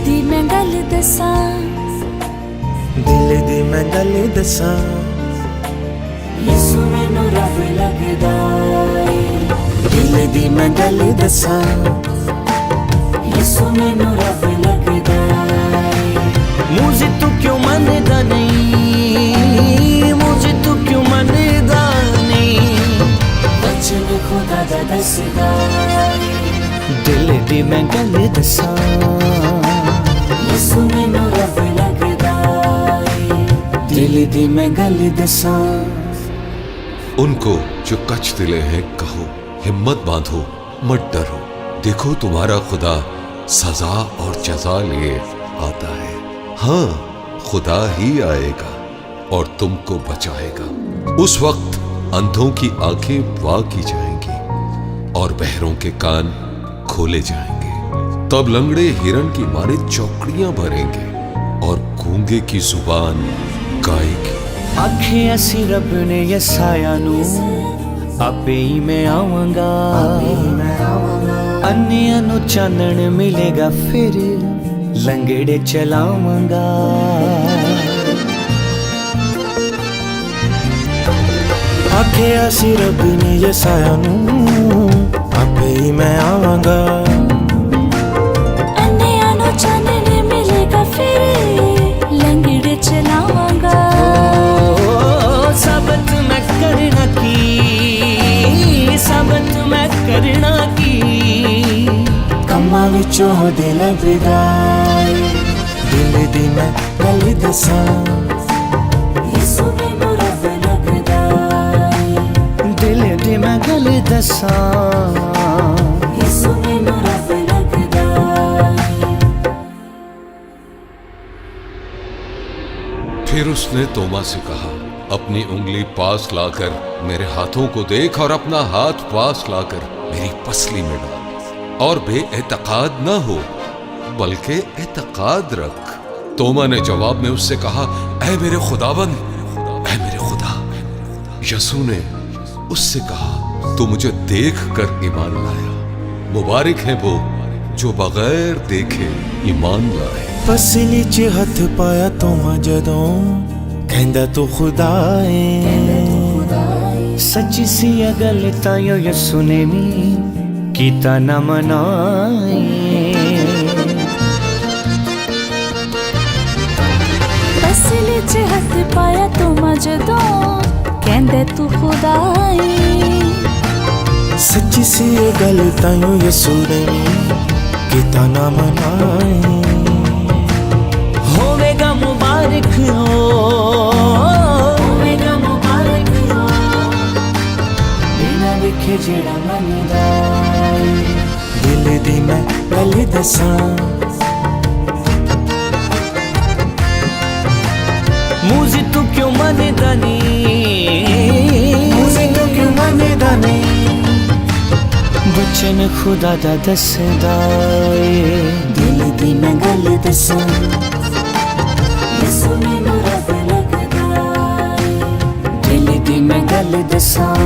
दी मैं गल दसां, दिल दी मैं गल दसां, यसू मैनू रब लगदा ए। दिल दी मैं गल दसां, यसू मैनू रब लगदा ए। मुझे तू क्यों मनदा नहीं, मुझे तू क्यों मनदा नहीं, वचन खुदा दा दसदा ए। दिल दी मैं गल दसां, यसू मैनू रब लगदा ए। दिल दी मैं गल दसां। उनको जो कच दिले हैं कहो, हिम्मत बांधो मत डरो, देखो तुम्हारा खुदा सजा और जजा लिए आता है। हाँ, खुदा ही आएगा और तुमको बचाएगा। उस वक्त अंधों की आंखें वाह की जाएंगी और बहरों के कान खोले जाएंगे। तब लंगड़े हिरन की मारे चौकड़ियां भरेंगे और गूंगे की जुबान गाएगी। आखे असी रब ने यसाया नू, आपे ही मैं आवांगा, अन्नियां नू चानन मिलेगा, फिर लंगड़े चलावांगा। आखे असी रब ने यसाया नू, आपे ही मैं आवांगा, अन्नियां नू चानन मिलेगा, फिर लंगड़े चलावांगा। साबत मैं करना की, साबत मैं करना की, कम्मा विचों दिल बिदाई। दिल दी मैं गल दसां, यसू मैनू रब लगदा ए। दिल दी मैं गल दसां, यसू मैनू रब लगदा ए। फिर उसने तोमा से कहा, अपनी उंगली पास लाकर मेरे हाथों को देख और अपना हाथ पास लाकर मेरी पसली में डाल, और बेएतकाद न हो बल्कि एतकाद रख। तोमा ने जवाब में उससे कहा, ऐ मेरे खुदाबंद, ऐ मेरे खुदा। यसू ने उससे कहा, तू मुझे देख कर ईमान लाया, मुबारक है वो जो बगैर देखे ईमान लाए। पसली च हथ पाया तोमा जदों, कहंदा तू खुदा है। सच्ची सी गल तायो यसू ने भी कीता ना मनाए। पसली च हथ पाया तोमा जदों, कहंदा तू खुदा ए। सच्ची सी गल तायो यसू ने भी कीता ना मनाए। होवेगा मुबारक हो, होवेगा मुबारक हो, बिना विखे जेड़ा मनदा ए। दिल दी मैं गल दसां, मुझे तू क्यों मनदा नहीं, मुझे तू क्यों मनदा नहीं, बचन खुदा दा दसदा ए। दिल दी मैं गल दसां, यसू मैनू रब लगदा ए। दिल दी मैं गल दसां।